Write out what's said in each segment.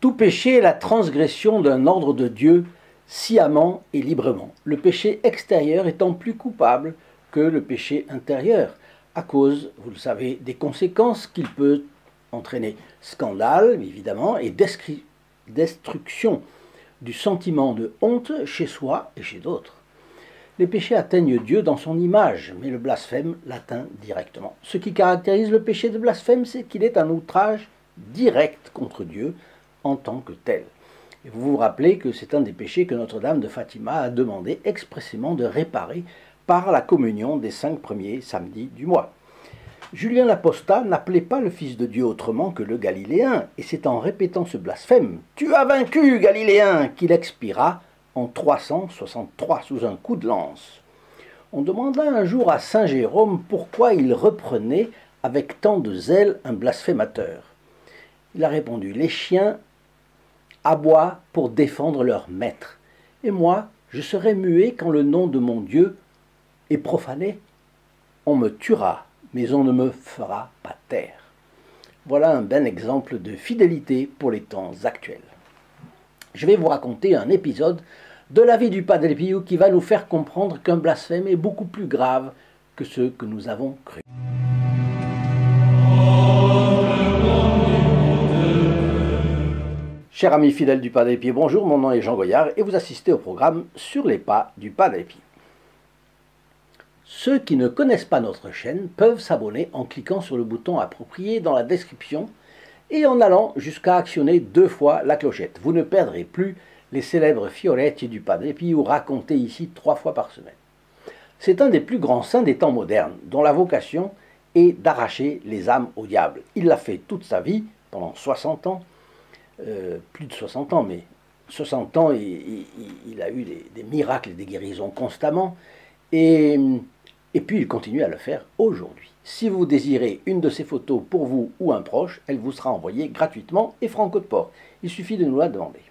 Tout péché est la transgression d'un ordre de Dieu sciemment et librement. Le péché extérieur étant plus coupable que le péché intérieur, à cause, vous le savez, des conséquences qu'il peut entraîner. Scandale, évidemment, et destruction du sentiment de honte chez soi et chez d'autres. Les péchés atteignent Dieu dans son image, mais le blasphème l'atteint directement. Ce qui caractérise le péché de blasphème, c'est qu'il est un outrage direct contre Dieu en tant que tel. Et vous vous rappelez que c'est un des péchés que Notre-Dame de Fatima a demandé expressément de réparer par la communion des 5 premiers samedis du mois. Julien l'Apostat n'appelait pas le Fils de Dieu autrement que le Galiléen, et c'est en répétant ce blasphème « Tu as vaincu, Galiléen !» qu'il expira en 363 sous un coup de lance. On demanda un jour à saint Jérôme pourquoi il reprenait avec tant de zèle un blasphémateur. Il a répondu « Les chiens aboient pour défendre leur maître, et moi, je serai muet quand le nom de mon Dieu est profané. On me tuera, mais on ne me fera pas taire. » Voilà un bel exemple de fidélité pour les temps actuels. Je vais vous raconter un épisode de la vie du Padre Pio qui va nous faire comprendre qu'un blasphème est beaucoup plus grave que ce que nous avons cru. Chers amis fidèles du Padre Pio, bonjour, mon nom est Jean Goyard et vous assistez au programme Sur les pas du Padre Pio. Ceux qui ne connaissent pas notre chaîne peuvent s'abonner en cliquant sur le bouton approprié dans la description et en allant jusqu'à actionner 2 fois la clochette. Vous ne perdrez plus les célèbres fioretti du Padre Pio racontés ici 3 fois par semaine. C'est un des plus grands saints des temps modernes, dont la vocation est d'arracher les âmes au diable. Il l'a fait toute sa vie, pendant 60 ans, plus de 60 ans, mais 60 ans, il a eu des miracles et des guérisons constamment, et puis il continue à le faire aujourd'hui. Si vous désirez une de ces photos pour vous ou un proche, elle vous sera envoyée gratuitement et franco de port. Il suffit de nous la demander.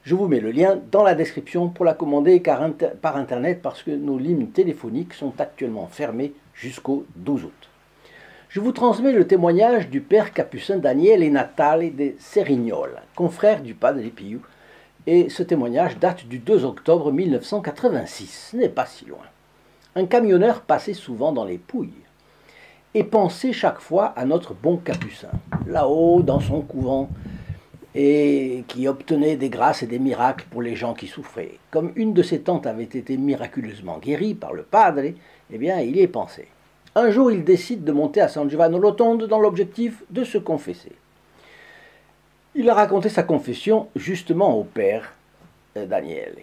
Je vous mets le lien dans la description pour la commander par internet parce que nos lignes téléphoniques sont actuellement fermées jusqu'au 12 août. Je vous transmets le témoignage du père capucin Daniele Natale de Serignol, confrère du Padre Pio, et ce témoignage date du 2 octobre 1986, ce n'est pas si loin. Un camionneur passait souvent dans les Pouilles et pensait chaque fois à notre bon capucin, là-haut dans son couvent, et qui obtenait des grâces et des miracles pour les gens qui souffraient. Comme une de ses tantes avait été miraculeusement guérie par le padre, eh bien, il y est pensé. Un jour, il décide de monter à San Giovanni Rotondo dans l'objectif de se confesser. Il a raconté sa confession justement au père Daniele,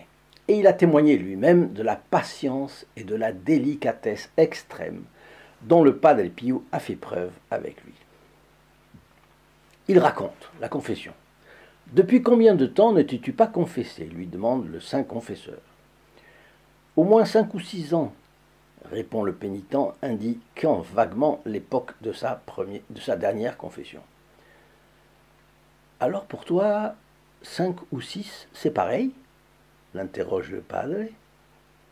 et il a témoigné lui-même de la patience et de la délicatesse extrême dont le Padre Pio a fait preuve avec lui. Il raconte la confession. « Depuis combien de temps ne t'es-tu pas confessé » lui demande le saint confesseur. « Au moins 5 ou 6 ans, » répond le pénitent, indiquant vaguement l'époque de sa dernière confession. « Alors pour toi, 5 ou 6, c'est pareil ?» l'interroge le padre.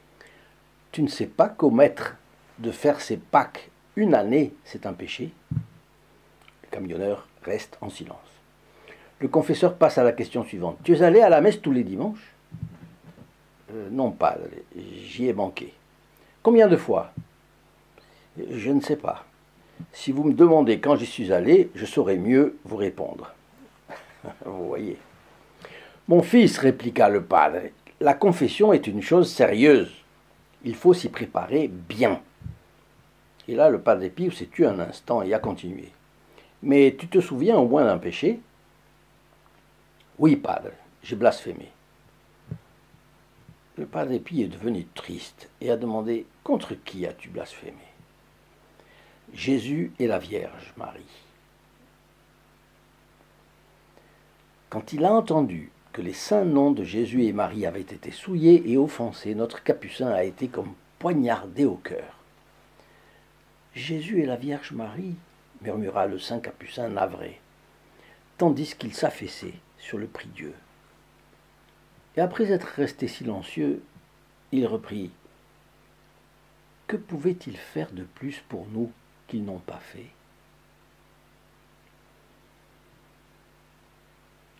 « Tu ne sais pas qu'omettre de faire ses Pâques 1 année, c'est un péché ?» Le camionneur reste en silence. Le confesseur passe à la question suivante. « Tu es allé à la messe tous les dimanches ?»« Non, padre, j'y ai manqué. »« Combien de fois ?»« Je ne sais pas. Si vous me demandez quand j'y suis allé, je saurais mieux vous répondre. » Vous voyez. « Mon fils, répliqua le padre, la confession est une chose sérieuse. Il faut s'y préparer bien. » Et là, le Padre Pio s'est tu un instant et a continué. « Mais tu te souviens au moins d'un péché ?»« Oui, padre, j'ai blasphémé. » Le Padre Pio est devenu triste et a demandé « Contre qui as-tu blasphémé ?»« Jésus et la Vierge Marie. » Quand il a entendu que les saints noms de Jésus et Marie avaient été souillés et offensés, notre capucin a été comme poignardé au cœur. « Jésus et la Vierge Marie » murmura le saint capucin navré, tandis qu'il s'affaissait sur le prie-Dieu. Et après être resté silencieux, il reprit « Que pouvaient-ils faire de plus pour nous qu'ils n'ont pas fait ?»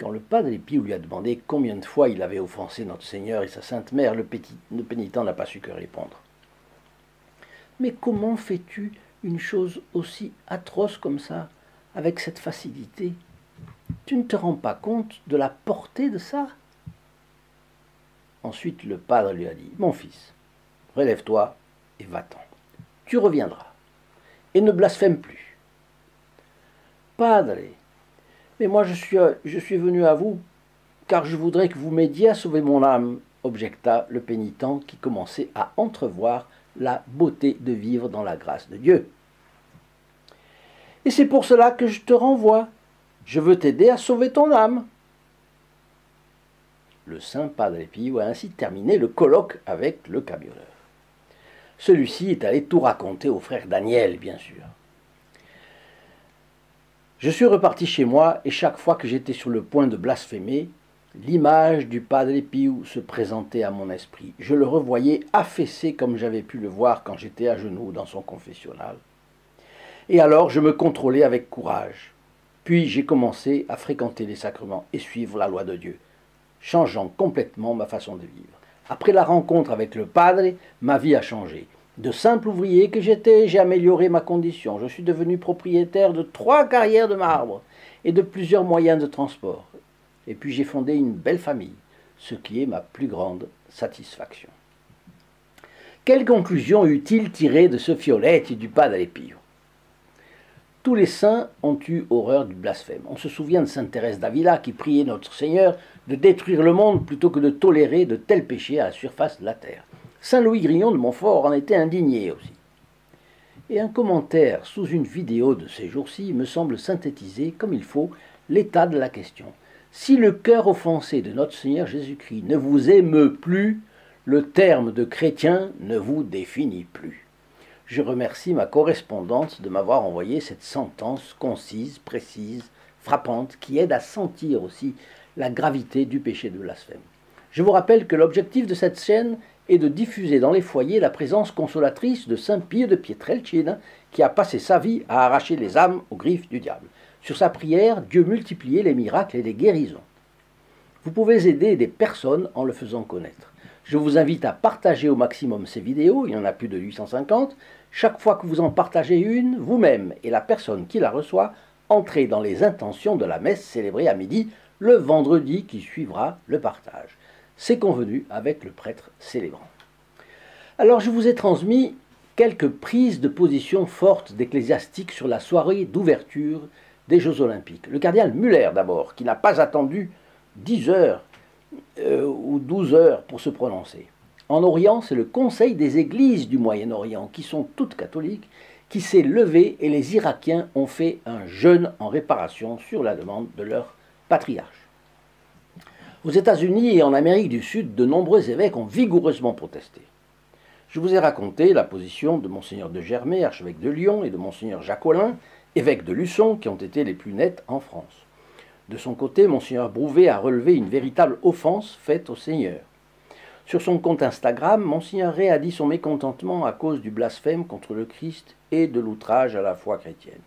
Quand le padre Pio lui a demandé combien de fois il avait offensé notre Seigneur et sa Sainte Mère, le pénitent n'a pas su que répondre. « Mais comment fais-tu une chose aussi atroce comme ça, avec cette facilité? Tu ne te rends pas compte de la portée de ça ?» Ensuite le padre lui a dit « Mon fils, relève-toi et va-t'en. Tu reviendras. Et ne blasphème plus. »« Padre, mais moi je suis venu à vous car je voudrais que vous m'aidiez à sauver mon âme, » objecta le pénitent qui commençait à entrevoir la beauté de vivre dans la grâce de Dieu. « Et c'est pour cela que je te renvoie. Je veux t'aider à sauver ton âme. » Le saint Padre Pio a ainsi terminé le colloque avec le camionneur. Celui-ci est allé tout raconter au frère Daniel, bien sûr. Je suis reparti chez moi et chaque fois que j'étais sur le point de blasphémer, l'image du Padre Pio se présentait à mon esprit. Je le revoyais affaissé comme j'avais pu le voir quand j'étais à genoux dans son confessionnal. Et alors je me contrôlais avec courage. Puis j'ai commencé à fréquenter les sacrements et suivre la loi de Dieu, changeant complètement ma façon de vivre. Après la rencontre avec le Padre, ma vie a changé. De simple ouvrier que j'étais, j'ai amélioré ma condition. Je suis devenu propriétaire de 3 carrières de marbre et de plusieurs moyens de transport. Et puis j'ai fondé une belle famille, ce qui est ma plus grande satisfaction. Quelle conclusion eut-il tirée de ce Fioletti du Padre Pio? Tous les saints ont eu horreur du blasphème. On se souvient de sainte Thérèse d'Avila qui priait notre Seigneur de détruire le monde plutôt que de tolérer de tels péchés à la surface de la terre. Saint Louis Grignon de Montfort en était indigné aussi. Et un commentaire sous une vidéo de ces jours-ci me semble synthétiser comme il faut l'état de la question. Si le cœur offensé de notre Seigneur Jésus-Christ ne vous émeut plus, le terme de chrétien ne vous définit plus. Je remercie ma correspondante de m'avoir envoyé cette sentence concise, précise, frappante, qui aide à sentir aussi la gravité du péché de blasphème. Je vous rappelle que l'objectif de cette chaîne est de diffuser dans les foyers la présence consolatrice de saint Pio de Pietrelcina, qui a passé sa vie à arracher les âmes aux griffes du diable. Sur sa prière, Dieu multipliait les miracles et les guérisons. Vous pouvez aider des personnes en le faisant connaître. Je vous invite à partager au maximum ces vidéos, il y en a plus de 850. Chaque fois que vous en partagez une, vous-même et la personne qui la reçoit, entrez dans les intentions de la messe célébrée à midi, le vendredi qui suivra le partage. C'est convenu avec le prêtre célébrant. Alors je vous ai transmis quelques prises de position fortes d'ecclésiastiques sur la soirée d'ouverture des Jeux Olympiques. Le cardinal Muller d'abord, qui n'a pas attendu 10 heures ou 12 heures pour se prononcer. En Orient, c'est le Conseil des églises du Moyen-Orient, qui sont toutes catholiques, qui s'est levé et les Irakiens ont fait un jeûne en réparation sur la demande de leur patriarche. Aux États-Unis et en Amérique du Sud, de nombreux évêques ont vigoureusement protesté. Je vous ai raconté la position de Monseigneur de Germay, archevêque de Lyon, et de Monseigneur Jacquelin, évêque de Luçon, qui ont été les plus nets en France. De son côté, Monseigneur Brouvet a relevé une véritable offense faite au Seigneur. Sur son compte Instagram, Monseigneur Rey a dit son mécontentement à cause du blasphème contre le Christ et de l'outrage à la foi chrétienne.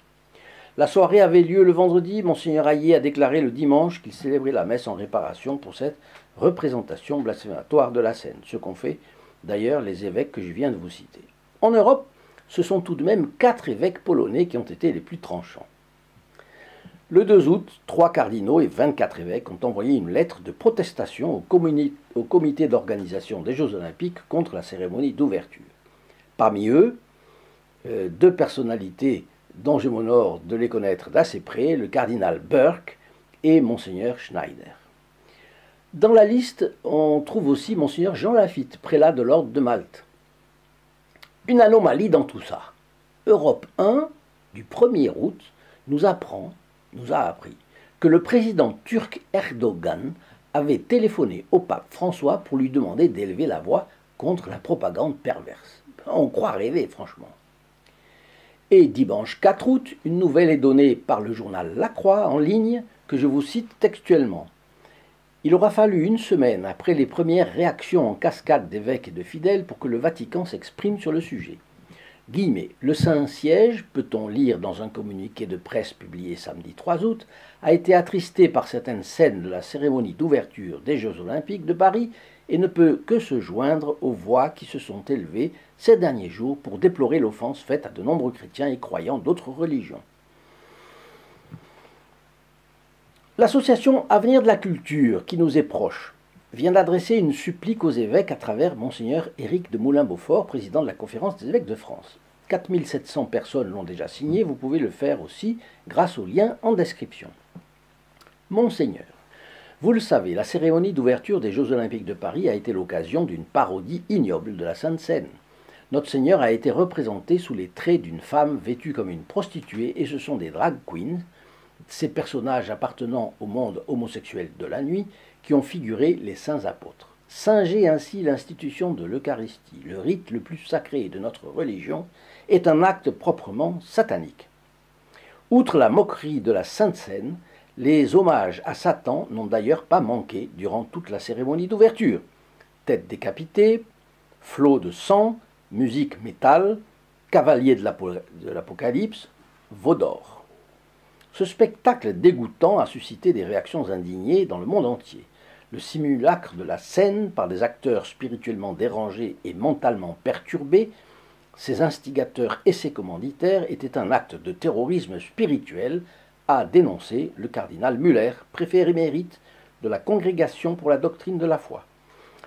La soirée avait lieu le vendredi. Monseigneur Hayet a déclaré le dimanche qu'il célébrait la messe en réparation pour cette représentation blasphématoire de la scène, ce qu'ont fait d'ailleurs les évêques que je viens de vous citer. En Europe, ce sont tout de même 4 évêques polonais qui ont été les plus tranchants. Le 2 août, 3 cardinaux et 24 évêques ont envoyé une lettre de protestation au comité d'organisation des Jeux Olympiques contre la cérémonie d'ouverture. Parmi eux, 2 personnalités dont je m'honore de les connaître d'assez près, le cardinal Burke et Monseigneur Schneider. Dans la liste, on trouve aussi Monseigneur Jean Lafitte, prélat de l'ordre de Malte. Une anomalie dans tout ça. Europe 1, du 1er août, nous a appris que le président turc Erdogan avait téléphoné au pape François pour lui demander d'élever la voix contre la propagande perverse. On croit rêver, franchement. Et dimanche 4 août, une nouvelle est donnée par le journal La Croix en ligne que je vous cite textuellement. Il aura fallu 1 semaine après les premières réactions en cascade d'évêques et de fidèles pour que le Vatican s'exprime sur le sujet. Guillemets. Le Saint-Siège, peut-on lire dans un communiqué de presse publié samedi 3 août, a été attristé par certaines scènes de la cérémonie d'ouverture des Jeux Olympiques de Paris et ne peut que se joindre aux voix qui se sont élevées ces derniers jours pour déplorer l'offense faite à de nombreux chrétiens et croyants d'autres religions. L'association Avenir de la Culture, qui nous est proche, vient d'adresser une supplique aux évêques à travers Monseigneur Éric de Moulin-Beaufort, président de la Conférence des évêques de France. 4700 personnes l'ont déjà signé, vous pouvez le faire aussi grâce au lien en description. Monseigneur, vous le savez, la cérémonie d'ouverture des Jeux Olympiques de Paris a été l'occasion d'une parodie ignoble de la Sainte Seine. Notre Seigneur a été représenté sous les traits d'une femme vêtue comme une prostituée et ce sont des drag queens, ces personnages appartenant au monde homosexuel de la nuit, qui ont figuré les saints apôtres. Singer ainsi l'institution de l'Eucharistie, le rite le plus sacré de notre religion, est un acte proprement satanique. Outre la moquerie de la Sainte Seine, les hommages à Satan n'ont d'ailleurs pas manqué durant toute la cérémonie d'ouverture. Tête décapitée, flots de sang, musique métal, cavalier de l'Apocalypse, veau d'or. Ce spectacle dégoûtant a suscité des réactions indignées dans le monde entier. Le simulacre de la scène par des acteurs spirituellement dérangés et mentalement perturbés, ses instigateurs et ses commanditaires étaient un acte de terrorisme spirituel, a dénoncé le cardinal Muller, préfet émérite de la Congrégation pour la doctrine de la foi.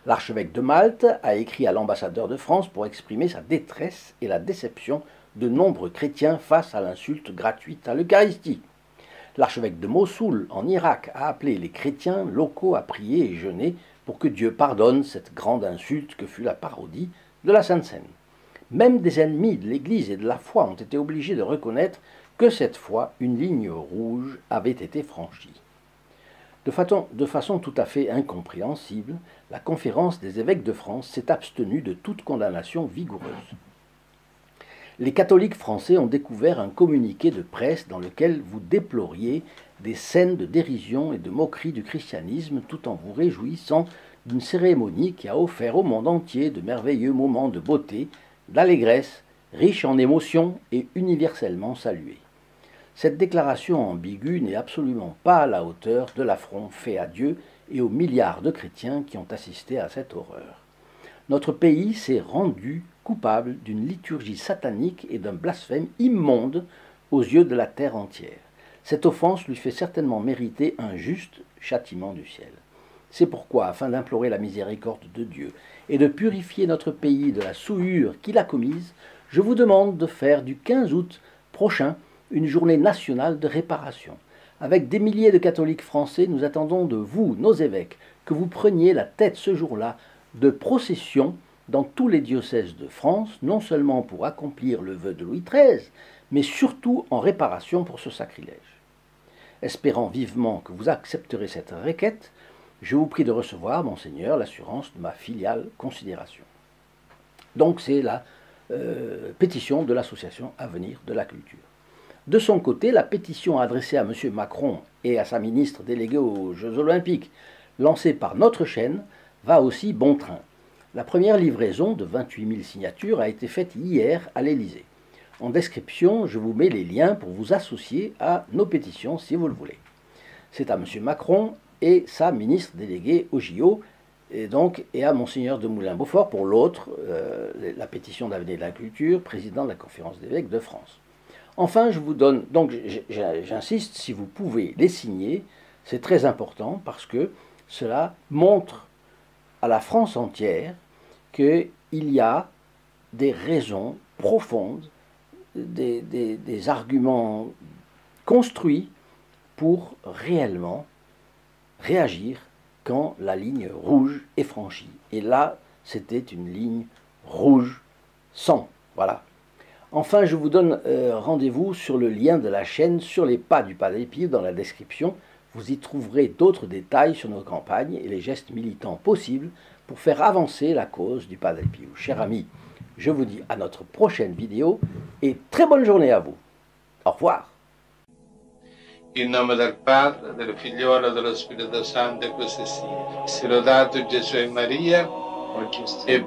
L'archevêque de Malte a écrit à l'ambassadeur de France pour exprimer sa détresse et la déception de nombreux chrétiens face à l'insulte gratuite à l'Eucharistie. L'archevêque de Mossoul, en Irak, a appelé les chrétiens locaux à prier et jeûner pour que Dieu pardonne cette grande insulte que fut la parodie de la Sainte Seine. Même des ennemis de l'Église et de la foi ont été obligés de reconnaître que cette fois, une ligne rouge avait été franchie. De façon tout à fait incompréhensible, la Conférence des évêques de France s'est abstenue de toute condamnation vigoureuse. Les catholiques français ont découvert un communiqué de presse dans lequel vous déploriez des scènes de dérision et de moquerie du christianisme tout en vous réjouissant d'une cérémonie qui a offert au monde entier de merveilleux moments de beauté, d'allégresse, riches en émotions et universellement salués. Cette déclaration ambiguë n'est absolument pas à la hauteur de l'affront fait à Dieu et aux milliards de chrétiens qui ont assisté à cette horreur. Notre pays s'est rendu coupable d'une liturgie satanique et d'un blasphème immonde aux yeux de la terre entière. Cette offense lui fait certainement mériter un juste châtiment du ciel. C'est pourquoi, afin d'implorer la miséricorde de Dieu et de purifier notre pays de la souillure qu'il a commise, je vous demande de faire du 15 août prochain une journée nationale de réparation. Avec des milliers de catholiques français, nous attendons de vous, nos évêques, que vous preniez la tête ce jour-là de procession dans tous les diocèses de France, non seulement pour accomplir le vœu de Louis XIII, mais surtout en réparation pour ce sacrilège. Espérant vivement que vous accepterez cette requête, je vous prie de recevoir, Monseigneur, l'assurance de ma filiale considération. Donc c'est la pétition de l'association Avenir de la Culture. De son côté, la pétition adressée à M. Macron et à sa ministre déléguée aux Jeux Olympiques, lancée par notre chaîne, va aussi bon train. La première livraison de 28 000 signatures a été faite hier à l'Élysée. En description, je vous mets les liens pour vous associer à nos pétitions si vous le voulez. C'est à M. Macron et sa ministre déléguée au JO, et à Monseigneur de Moulin-Beaufort pour l'autre, la pétition d'Avenir de la Culture, président de la Conférence d'évêques de France. Enfin, je vous donne, donc j'insiste, si vous pouvez les signer, c'est très important parce que cela montre à la France entière qu'il y a des raisons profondes, des arguments construits pour réellement réagir quand la ligne rouge est franchie. Et là, c'était une ligne rouge sang. Voilà. Enfin, je vous donne rendez-vous sur le lien de la chaîne sur les pas du Padre Pio dans la description. Vous y trouverez d'autres détails sur nos campagnes et les gestes militants possibles pour faire avancer la cause du Padre Pio. Chers amis, je vous dis à notre prochaine vidéo et très bonne journée à vous. Au revoir. In nome del Padre, del Figliolo e dello Spirito Santo, e così sia. Sia lodato Gesù e Maria, e